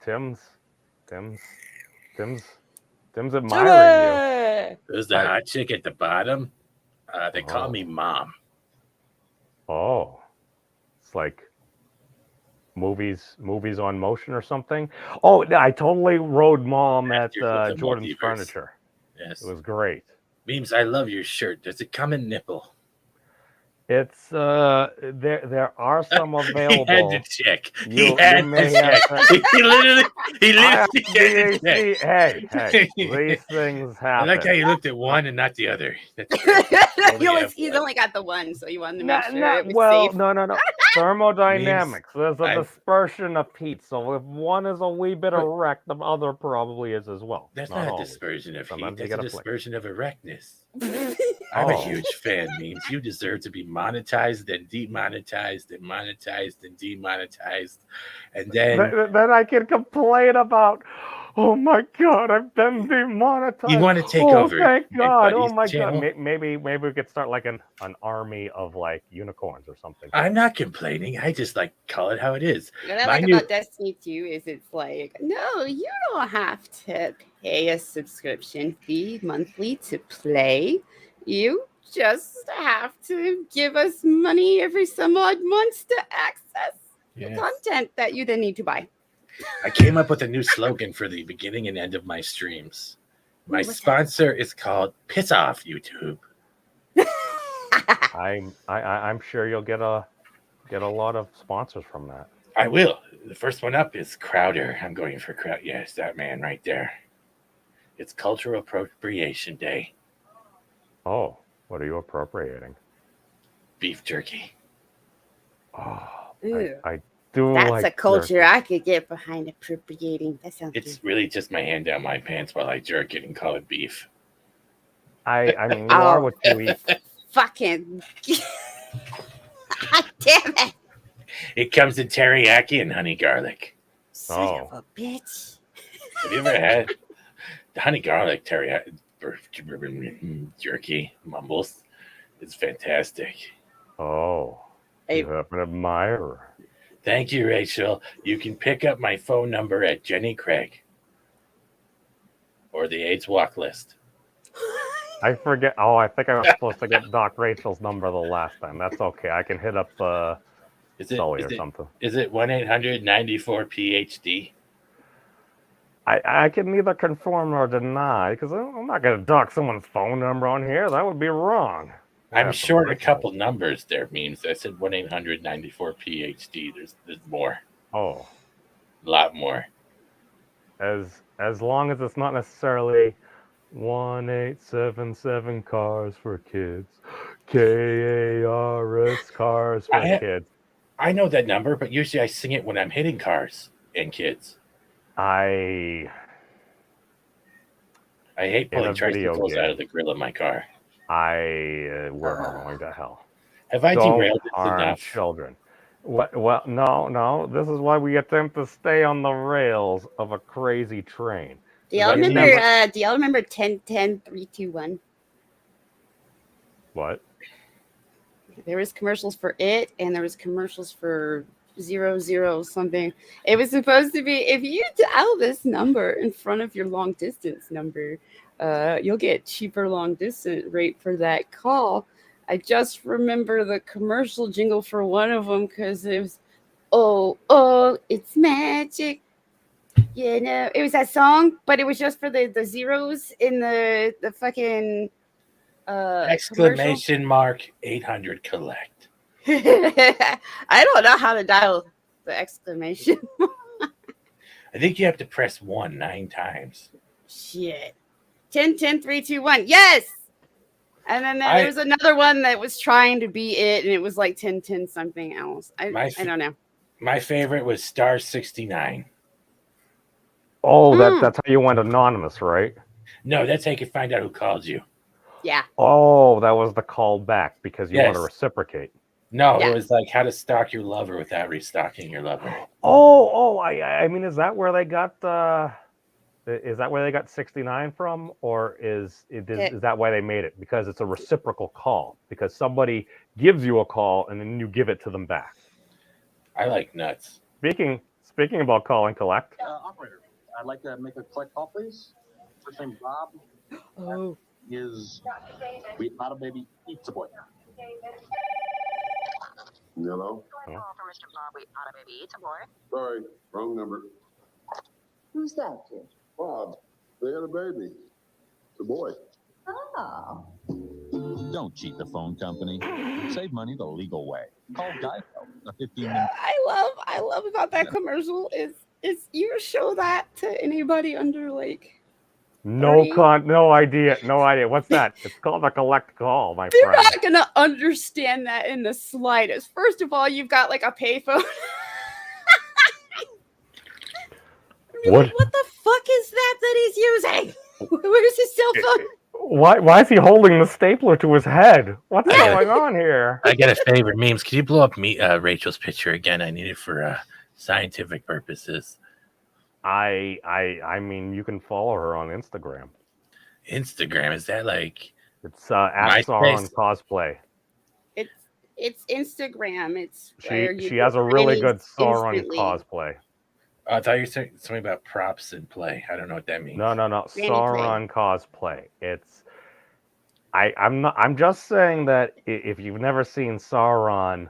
Tim's admiring you. Who's the I- hot chick at the bottom? They call Oh. me Mom. Oh, it's like movies on motion or something. Oh, I totally rode Mom at Actors with the Jordan's multiverse. Furniture. Yes. It was great. Memes, I love your shirt. Does it come in nipple? It's there are some He had available. to check. You- He had you may to have check. He literally had to Hey, check. hey, these things I happen. like how you looked at one and not the other. That's great. He's only got the one, so you wanted to make sure it was well, safe. no. Thermodynamics. There's a Memes. dispersion of heat, so if one is a wee bit erect, the other probably is as well. That's not a always. dispersion of heat. Sometimes you That's a gotta flex. dispersion of erectness. I'm a Oh. huge fan, Memes. You deserve to be monetized, then demonetized, and monetized, and demonetized. And then Then I can complain about. Oh my God! I've been demonetized. you want to take oh, over. Thank Big God! Buddy's Oh my channel? God! Maybe we could start like an army of like unicorns or something. I'm not complaining. I just like call it how it is. What I My like new- about Destiny 2 is it's like, no, you don't have to pay a subscription fee monthly to play. You just have to give us money every some odd months to access the Yes. content that you then need to buy. I came up with a new slogan for the beginning and end of my streams. My what's that? sponsor is called Piss Off YouTube. I'm sure you'll get a lot of sponsors from that. I will. The first one up is Crowder. I'm going for Crowder. Yes, that man right there. It's Cultural Appropriation Day. Oh, what are you appropriating? Beef jerky. Oh, Ew. I do That's like a culture jerky. I could get behind appropriating. That sounds good. It's really just my hand down my pants while I jerk it and call it beef. I mean, you are what you eat. Fucking. God damn it. It comes in teriyaki and honey garlic. Son of a bitch. Have you ever had the honey garlic teriyaki jerky mumbles? It's fantastic. Oh, Hey. you have an admirer. Thank you, Rachel. You can pick up my phone number at Jenny Craig or the AIDS walk list. I forget. Oh, I think I was supposed to get Doc Rachel's number the last time. That's okay. I can hit up Sully or something. Is it 1-800-94-PhD? I can neither confirm or deny because I'm not going to dock someone's phone number on here. That would be wrong. I'm Yeah, short a professional. couple numbers there, Memes. I said 1-800-94-PhD. There's more. Oh, A lot more. as long as it's not necessarily 1877 cars for kids, KARS cars for I- kids. I know that number, but usually I sing it when I'm hitting cars and kids. I hate In a pulling video tricycles game. out of the grill of my car. we're going to hell. Have I Don't derailed this harm enough? children. Well, no. This is why we attempt to stay on the rails of a crazy train. Do y'all But remember? Do y'all remember 10-10-3-2-1? What? There was commercials for it, and there was commercials for 00 something. It was supposed to be if you dial this number in front of your long distance number, you'll get cheaper long distance rate for that call. I just remember the commercial jingle for one of them because it was, oh, it's magic. You know, it was that song, but it was just for the zeros in the fucking Exclamation mark 800 collect. I don't know how to dial the exclamation. I think you have to press 1 9 times. Shit. 10, 10, 3, 2, 1. Yes. And then there was another one that was trying to be it, and it was like 10, 10 something else. I don't know. My favorite was Star 69. Oh, that's how you went anonymous, right? No, that's how you can find out who called you. Yeah. Oh, that was the call back because you want to reciprocate. No, it was like how to stalk your lover without restocking your lover. I mean, is that where they got 69 from, or is that why they made it? Because it's a reciprocal call. Because somebody gives you a call and then you give it to them back. I like nuts. Speaking about call and collect. Operator, I'd like to make a collect call, please. First name Bob. Oh. Is we not a baby pizza boy. Hello? Call for Mr. Bob, we not a baby pizza boy. Sorry, wrong number. Who's that, kid? Bob, they had a baby. It's a boy. Oh. Don't cheat the phone company. Save money the legal way. Call Geico. A 15-minute. I love about that commercial is you show that to anybody under like No idea. What's that? It's called a collect call, my They're friend. not gonna understand that in the slightest. First of all, you've got like a payphone. What? What the fuck is that he's using? Where's his cell phone? Why is he holding the stapler to his head? What's going on here? I got a favor, memes. Can you blow up Rachel's picture again? I need it for scientific purposes. I mean, you can follow her on Instagram. Instagram, is that like it's at Sauron cosplay? It's Instagram. It's she has a really good Sauron cosplay. I thought you were saying something about props and play. I don't know what that means. No. Sauron cosplay. I'm just saying that if you've never seen Sauron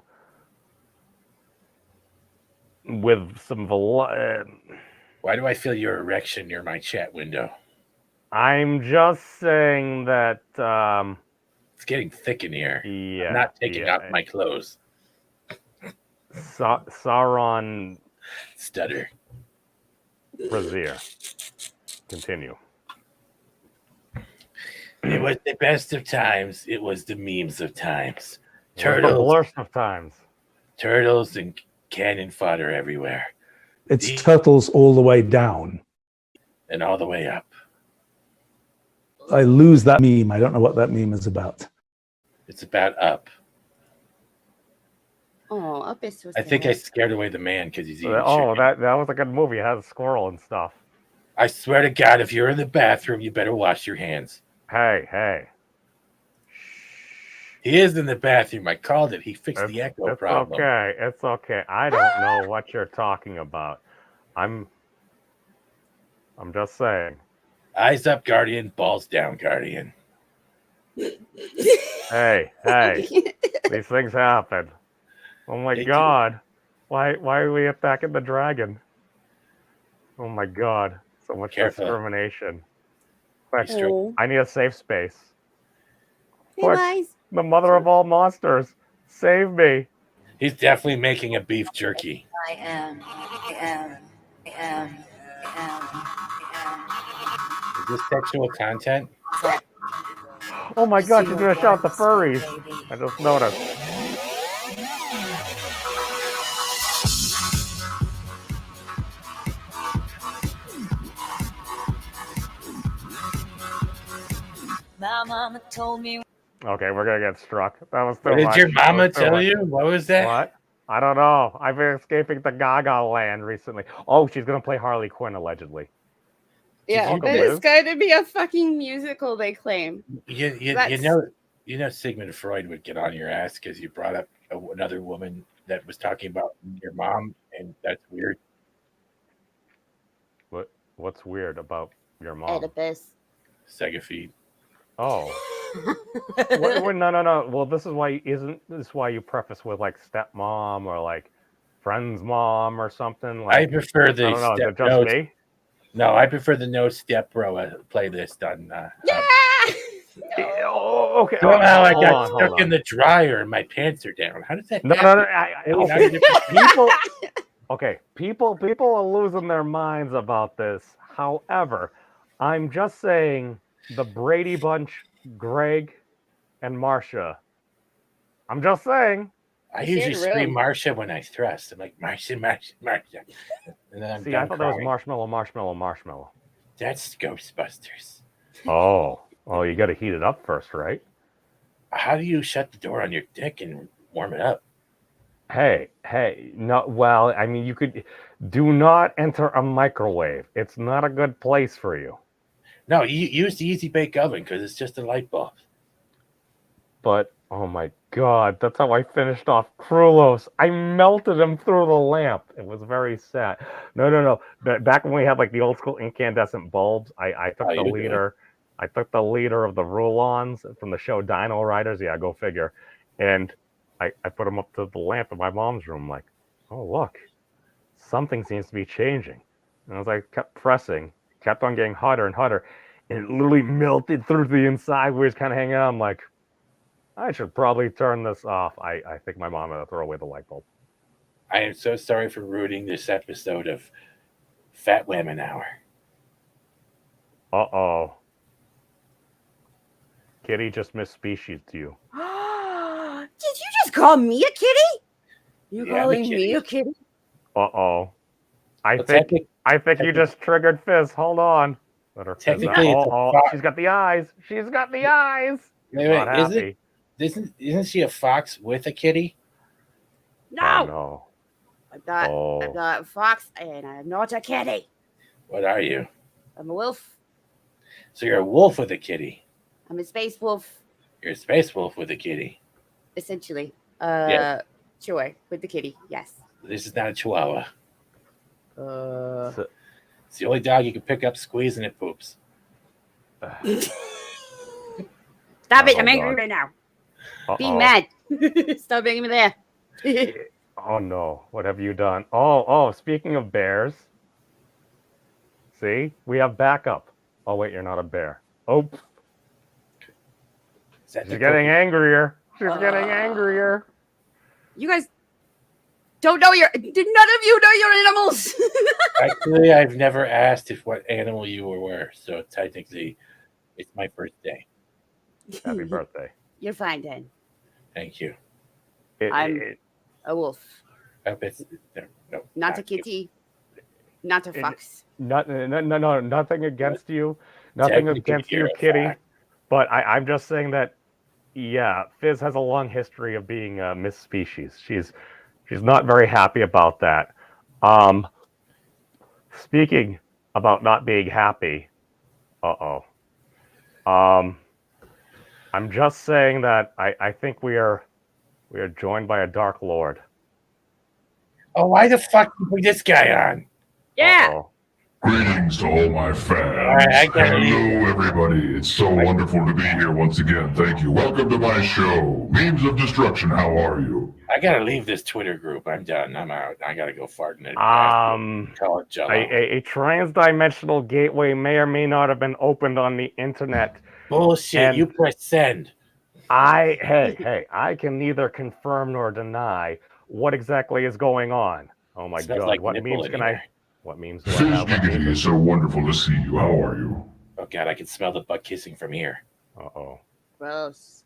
with some why do I feel your erection near my chat window? I'm just saying that it's getting thick in here. Yeah, I'm not taking off my clothes. Sauron stutter. Brazier. Continue. It was the best of times. It was the memes of times. Turtles. The worst of times. Turtles and cannon fodder everywhere. It's turtles all the way down. And all the way up. I lose that meme. I don't know what that meme is about. It's about up. Oh, Up is so I sad. think I scared away the man because he's eating Oh, chicken. that was a good movie. It has a squirrel and stuff. I swear to God, if you're in the bathroom, you better wash your hands. Hey. He is in the bathroom. I called it. He fixed the echo problem. It's okay. I don't know what you're talking about. I'm just saying. Eyes up, Guardian. Balls down, Guardian. Hey. These things happen. Oh my God. Why are we attacking the dragon? Oh my God. So much discrimination. Quick, I need a safe space. Quick, the mother of all monsters. Save me. He's definitely making a beef jerky. I am. Is this sexual content? Oh my God, she's gonna shout the furries. I just noticed. My mama told me. Okay, we're gonna get struck. That was too What did much. your mama tell you? What was that? What? I don't know. I've been escaping the Gaga land recently. Oh, she's gonna play Harley Quinn allegedly. Yeah, but it's going to be a fucking musical, they claim. You know Sigmund Freud would get on your ass because you brought up another woman that was talking about your mom, and that's weird. What's weird about your mom? Oedipus. Sega feed. Oh. No. Well, this is why you preface with like stepmom or like friend's mom or something? Like, I prefer the I don't know, is it just no, me? No, I prefer the No Step Bro playlist on. Oh, okay. Somehow I got stuck in the dryer and my pants are down. How does that happen? People are losing their minds about this. However, I'm just saying the Brady Bunch, Greg, and Marcia. I'm just saying. I You usually shared a scream room. Marcia when I thrust. I'm like, Marcia, Marcia, Marcia. And then I'm See, done I thought that was crying. marshmallow, marshmallow, marshmallow. That's Ghostbusters. Oh, well, you got to heat it up first, right? How do you shut the door on your dick and warm it up? Hey, no, well, I mean, you could do not enter a microwave. It's not a good place for you. No, you use the Easy Bake Oven because it's just a light bulb. But, oh my God, that's how I finished off Krulos. I melted him through the lamp. It was very sad. No. Back when we had like the old school incandescent bulbs, I took Oh, the you're good. leader. I took the leader of the Rulons from the show Dino Riders. Yeah, go figure. And I put him up to the lamp in my mom's room, like, oh, look, something seems to be changing. And as I kept pressing, kept on getting hotter and hotter, and it literally melted through the inside. We was kind of hanging out. I'm like, I should probably turn this off. I think my mom had to throw away the light bulb. I am so sorry for ruining this episode of Fat Women Hour. Uh-oh. Kitty just misspecied to you. Did you just call me a kitty? You Yeah, I'm a calling kitty. me a kitty? Uh-oh. I Well, think you technic- just triggered Fizz. Hold on. Let her fizz out. Technically, it's a Oh, fox. she's got the eyes. She's got the eyes. Wait, Not wait, happy. isn't she a fox with a kitty? No, Oh, no. I'm not a fox, and I'm not a kitty. What are you? I'm a wolf. So you're a wolf with a kitty. I'm a space wolf, You're a space wolf with a kitty. essentially. Yeah. Sure, with the kitty. Yes. This is not a chihuahua. So- It's the only dog you can pick up, squeeze, and it poops. Stop it! Oh, I'm angry God. right now. Uh-oh. Be mad. Stop making me laugh. Oh, no. What have you done? Oh, speaking of bears. See? We have backup. Oh, wait, you're not a bear. Oh, Is that she's the getting cookie? angrier. She's getting angrier. You guys don't know none of you know your animals. Actually, I've never asked if what animal you were, so technically, it's my birthday. Happy birthday. You're fine, then. Thank you. I'm a wolf, I hope it's no, not a you. kitty, not a fox. No, nothing against you. Nothing Technically, against you, you're a Kitty. fox. But I'm just saying that, yeah, Fizz has a long history of being a misspecies. She's not very happy about that. Speaking about not being happy, I'm just saying that I think we are joined by a Dark Lord. Oh, why the fuck did you put this guy on? Yeah. Uh-oh. Greetings to all my fans. right, I gotta leave. Hello, everybody. It's so wonderful to be here once again. Thank you. Welcome to my show, Memes of Destruction. How are you? I gotta leave this Twitter group. I'm done. I'm out. I gotta go fart in it. Call it Jello. A trans-dimensional gateway may or may not have been opened on the internet. Bullshit. and- You press send. Hey, I can neither confirm nor deny what exactly is going on. Oh my Smells God, like what nipple memes in can here. what memes do I have? What Fizzgiggity, memes- it's so wonderful to see you. How are you? Oh god, I can smell the butt kissing from here. Uh-oh. Gross.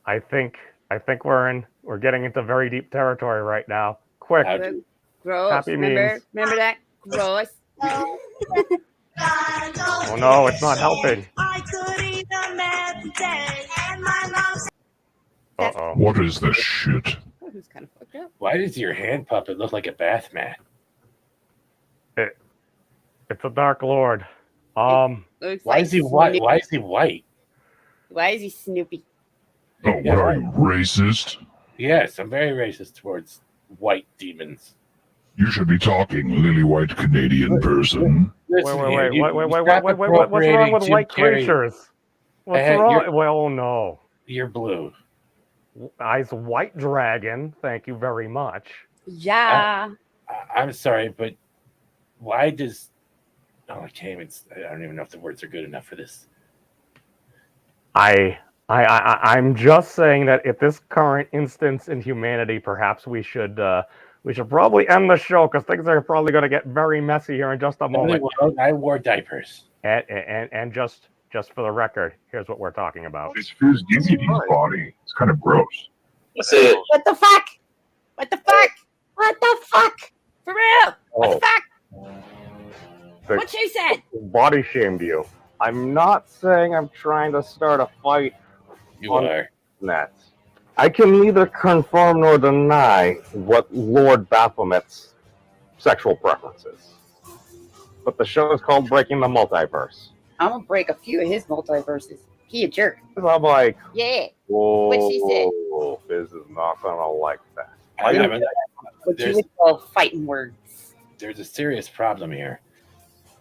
I think we're getting into very deep territory right now. Quick, How do- Gross. Happy remember memes. remember that? Gross. oh no, it's not helping. Uh-oh. What is this shit? That was kind of fucked up. Why does your hand puppet look like a bath mat? It's a Dark Lord. Looks Why like is he white? Snoopy. Why is he white? Why is he Snoopy? Oh, what are you, racist? Yes, I'm very racist towards white demons. You should be talking, lily white Canadian person. Listen here, Wait, you wait, stop what's wrong appropriating with Jim white Carrey. creatures? What's You're- wrong? Well, no. You're blue. I's white dragon. Thank you very much. Yeah. I'm sorry, but why does? Oh, I can't even. I don't even know if the words are good enough for this. I'm just saying that at this current instance in humanity, perhaps we should we should probably end the show because things are probably going to get very messy here in just a moment. I wore diapers. And just for the record, here's what we're talking about. It's Fizz Gibby's body. It's kind of gross. What the fuck? What the fuck? What the fuck? For real? What the fuck? What she said? Body shamed you. I'm not saying I'm trying to start a fight. You are. That. I can neither confirm nor deny what Lord Baphomet's sexual preference is. But the show is called Breaking the Multiverse. I'm gonna break a few of his multiverses. He a jerk. I'm like, Yeah. whoa, What she said. whoa, Fizz is not gonna like that. I haven't. What you would call fighting words. There's a serious problem here.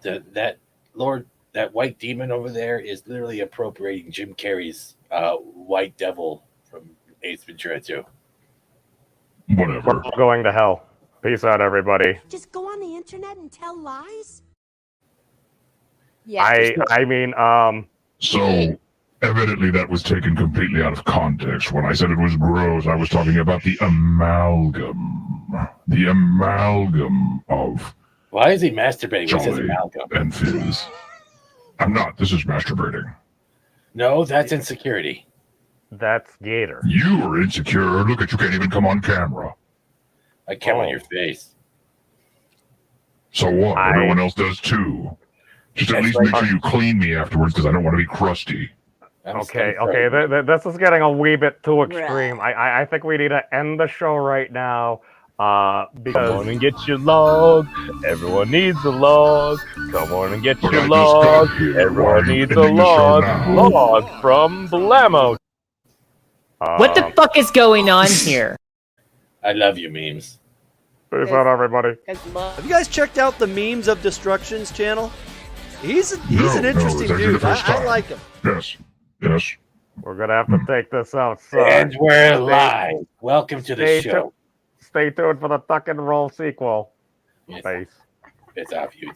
That white demon over there is literally appropriating Jim Carrey's White Devil from Ace Ventura 2. Whatever. We're going to hell. Peace out, everybody. Just go on the internet and tell lies? Yeah. I mean, So, evidently that was taken completely out of context. When I said it was gross, I was talking about the amalgam. The amalgam of Why is he masturbating with his Jolly amalgam? and Fizz. I'm not. This is masturbating. No, that's insecurity. that's Gator. You are insecure. Look at you, can't even come on camera. I come on your face. So what? Everyone else does too. Just at least make sure you clean me afterwards because I don't want to be crusty. Okay, this is getting a wee bit too extreme. I think we need to end the show right now. Because Come on and get your log. Everyone needs a log. Come on and get But your I just log. got here. Why Everyone are you needs a ending the show log. now? Log from Blammo. What the fuck is going on here? I love you, memes. Peace out, everybody. Have you guys checked out the Memes of Destruction's channel? He's an interesting it's actually dude. the first I time. like him. Yes. Yes. We're gonna have to take this outside. And we're live. Welcome to the show. Stay tuned for the Tuck and Roll sequel. Yes. Peace. It's off YouTube.